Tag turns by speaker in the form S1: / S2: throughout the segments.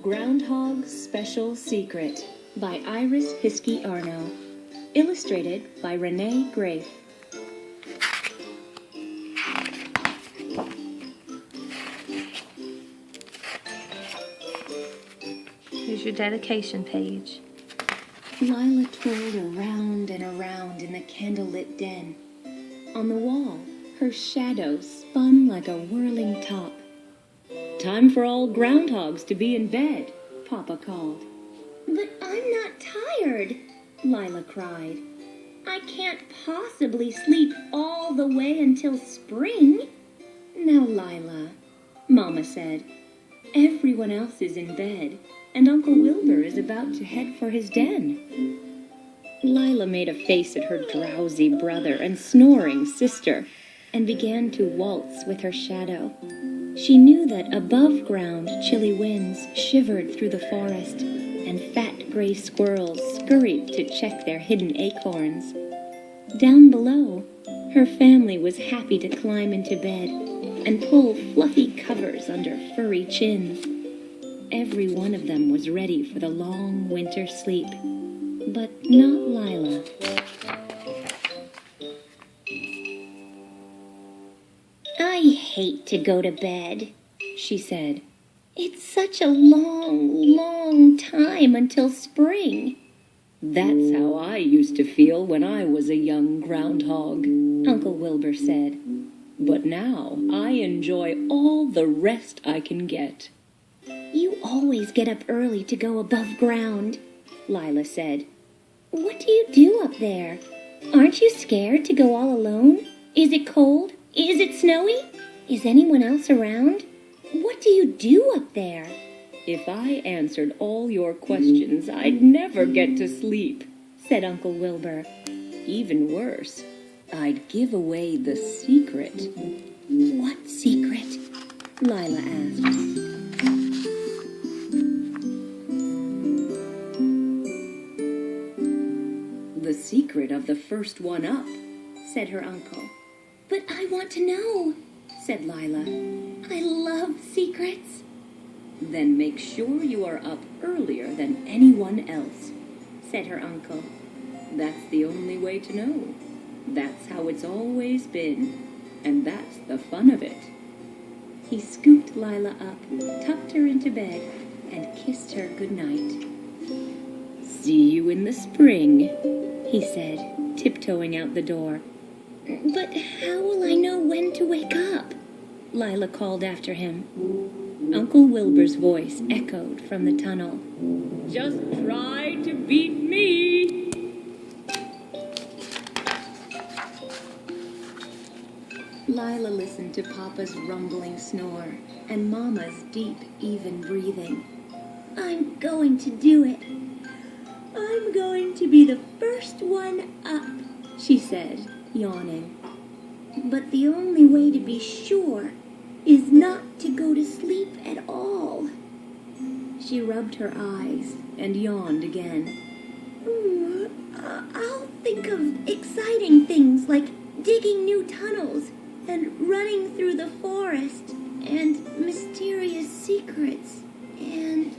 S1: Groundhog's Special Secret by Hiskey Arno. Illustrated by Renee Grafe.
S2: Here's your dedication page.
S1: Lila twirled around and around in the candlelit den. On the wall, her shadow spun like a whirling top. "Time for all groundhogs to be in bed," Papa called.
S3: "But I'm not tired," Lila cried. "I can't possibly sleep all the way until spring."
S1: "Now, Lila," Mama said, "everyone else is in bed, and Uncle Wilbur is about to head for his den." Lila made a face at her drowsy brother and snoring sister, and began to waltz with her shadow. She knew that above ground chilly winds shivered through the forest, and fat gray squirrels scurried to check their hidden acorns. Down below, her family was happy to climb into bed and pull fluffy covers under furry chins. Every one of them was ready for the long winter sleep, but not Lila.
S3: "I hate to go to bed," she said. "It's such a long time until spring."
S1: "That's how I used to feel when I was a young groundhog," Uncle Wilbur said. "But now I enjoy all the rest I can get."
S3: "You always get up early to go above ground," Lila said. "What do you do up there? Aren't you scared to go all alone? Is it cold? Is it snowy? Is anyone else around? What do you do up there?"
S1: "If I answered all your questions, I'd never get to sleep," said Uncle Wilbur. "Even worse, I'd give away the secret."
S3: "What secret?"
S1: Lila asked. "The secret of the first one up," said her uncle.
S3: "But I want to know," said Lila. "I love secrets."
S1: "Then make sure you are up earlier than anyone else," said her uncle. "That's the only way to know. That's how it's always been, and that's the fun of it." He scooped Lila up, tucked her into bed, and kissed her goodnight. "See you in the spring," he said, tiptoeing out the door.
S3: "But how will I know when to wake up?"
S1: Lila called after him. Uncle Wilbur's voice echoed from the tunnel. "Just try to beat me." Lila listened to Papa's rumbling snore and Mama's deep, even breathing.
S3: "I'm going to do it. I'm going to be the first one up," she said, yawning. "But the only way to be sure is not to go to sleep at all."
S1: She rubbed her eyes and yawned again.
S3: "I'll think of exciting things like digging new tunnels and running through the forest and mysterious secrets and..."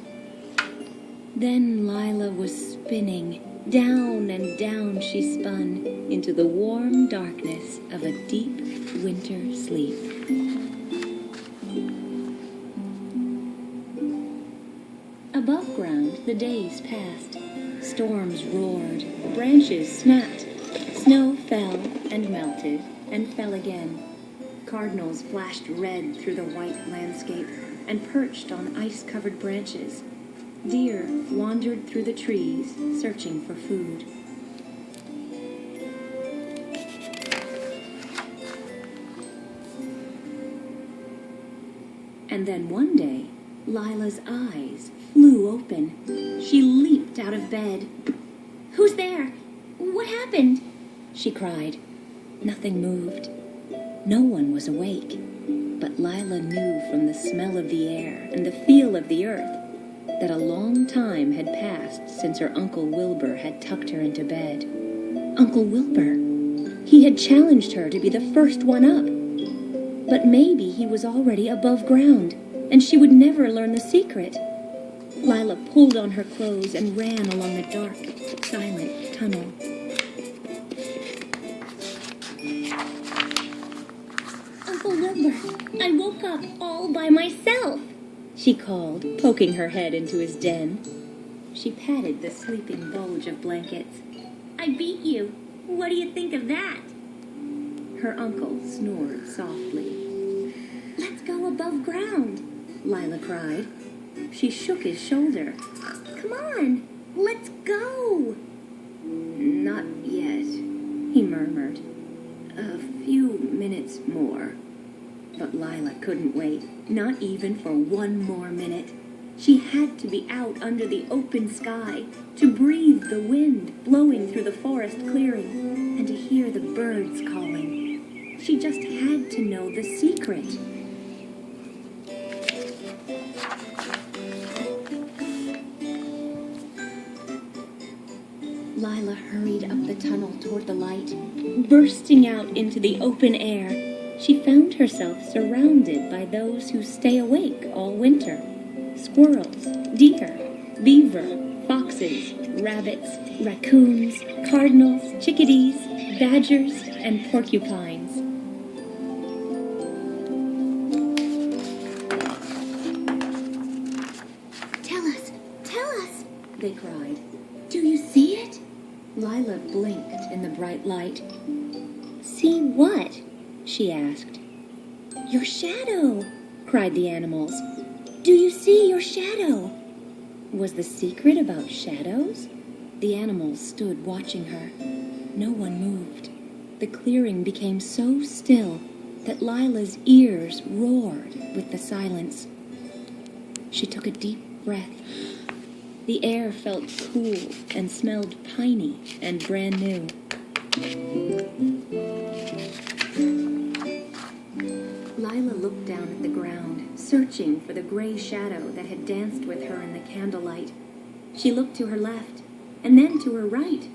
S1: Then Lila was spinning. Down and down she spun into the warm darkness of a deep winter sleep. Above ground, the days passed. Storms roared, branches snapped, snow fell and melted and fell again. Cardinals flashed red through the white landscape and perched on ice-covered branches. Deer wandered through the trees, searching for food. And then one day, Lila's eyes flew open. She leaped out of bed.
S3: "Who's there? What happened?"
S1: she cried. Nothing moved. No one was awake. But Lila knew from the smell of the air and the feel of the earth that a long time had passed since her Uncle Wilbur had tucked her into bed. Uncle Wilbur! He had challenged her to be the first one up. But maybe he was already above ground, and she would never learn the secret. Lila pulled on her clothes and ran along the dark, silent tunnel.
S3: Uncle Wilbur, I woke up all by myself,
S1: She called, poking her head into his den. She patted the sleeping bulge of blankets.
S3: I beat you. What do you think of that?
S1: Her uncle snored softly.
S3: Let's go above ground.
S1: Lila cried. She shook his shoulder.
S3: Come on, let's go.
S1: Not yet, he murmured. A few minutes more. But Lila couldn't wait, not even for one more minute. She had to be out under the open sky, to breathe the wind blowing through the forest clearing, and to hear the birds calling. She just had to know the secret. Lila hurried up the tunnel toward the light. Bursting out into the open air, she found herself surrounded by those who stay awake all winter. Squirrels, deer, beaver, foxes, rabbits, raccoons, cardinals, chickadees, badgers, and porcupines.
S3: Tell us,
S1: They cried.
S3: do you see it?
S1: Lila blinked in the bright light.
S3: See what?
S1: She asked.
S3: Your shadow,
S1: Cried the animals.
S3: do you see your shadow?
S1: Was the secret about shadows? The animals stood watching her. No one moved. The clearing became so still that Lila's ears roared with the silence. She took a deep breath. The air felt cool and smelled piney and brand new. Lila looked down at the ground, searching for the gray shadow that had danced with her in the candlelight. She looked to her left, and then to her right.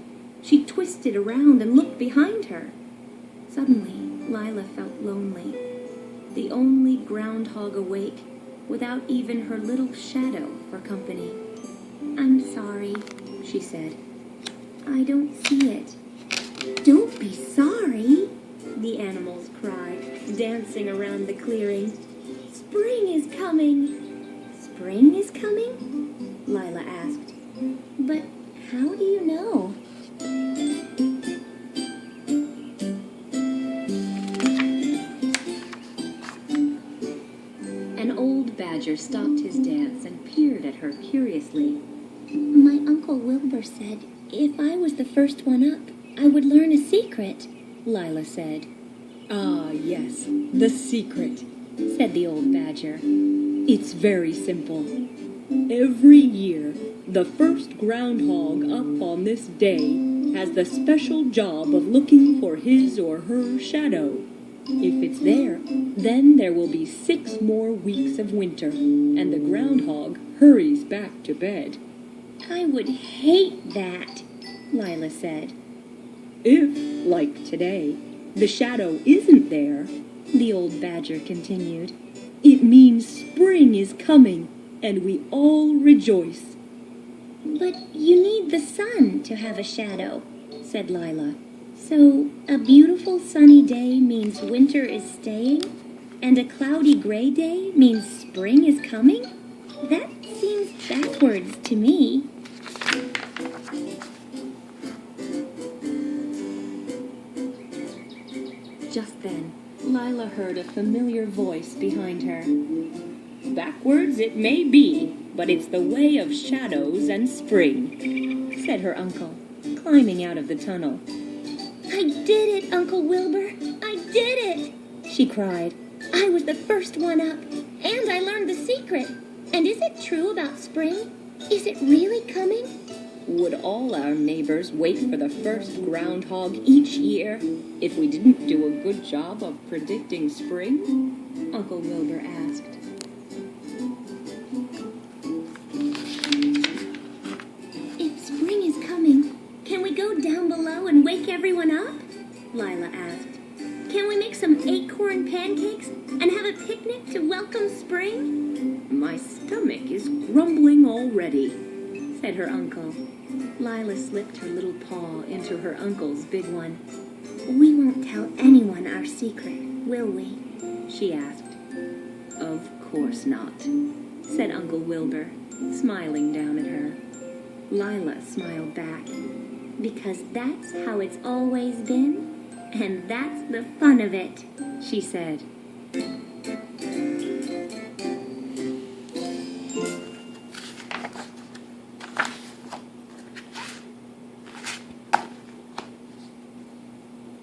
S1: She twisted around and looked behind her. Suddenly, Lila felt lonely. The only groundhog awake, without even her little shadow for company.
S3: I'm sorry,
S1: She said.
S3: I don't see it. Don't be sorry.
S1: The animals cried, dancing around the clearing.
S3: Spring is coming.
S1: Spring is coming? Lila asked.
S3: But how do you know?
S1: An old badger stopped his dance and peered at her curiously.
S3: My Uncle Wilbur said if I was the first one up, I would learn a secret,
S1: Lila said.
S4: Ah, yes, the secret,
S1: Said the old badger.
S4: It's very simple. Every year, the first groundhog up on this day has the special job of looking for his or her shadow. If it's there, then there will be 6 more weeks of winter, and the groundhog hurries back to bed.
S3: I would hate that,
S1: Lila said.
S4: If, like today, the shadow isn't there,
S1: The old badger continued.
S4: it means spring is coming, and we all rejoice.
S3: But you need the sun to have a shadow,
S1: Said Lila.
S3: so a beautiful sunny day means winter is staying, and a cloudy gray day means spring is coming? That seems backwards to me.
S1: Just then, Lila heard a familiar voice behind her. Backwards it may be, but it's the way of shadows and spring, said her uncle, climbing out of the tunnel.
S3: I did it, Uncle Wilbur! I did it!
S1: She cried.
S3: I was the first one up, and I learned the secret. And is it true about spring? Is it really coming?
S1: Would all our neighbors wait for the first groundhog each year if we didn't do a good job of predicting spring? Uncle Wilbur asked.
S3: If spring is coming, can we go down below and wake everyone up?
S1: Lila asked.
S3: Can we make some acorn pancakes and have a picnic to welcome spring?
S1: My stomach is grumbling already, said her uncle.
S3: Lila slipped her little paw into her uncle's big one. We won't tell anyone our secret, will we? She asked.
S1: Of course not, said Uncle Wilbur, smiling down at her.
S3: Lila smiled back. Because that's how it's always been, and that's the fun of it, she said.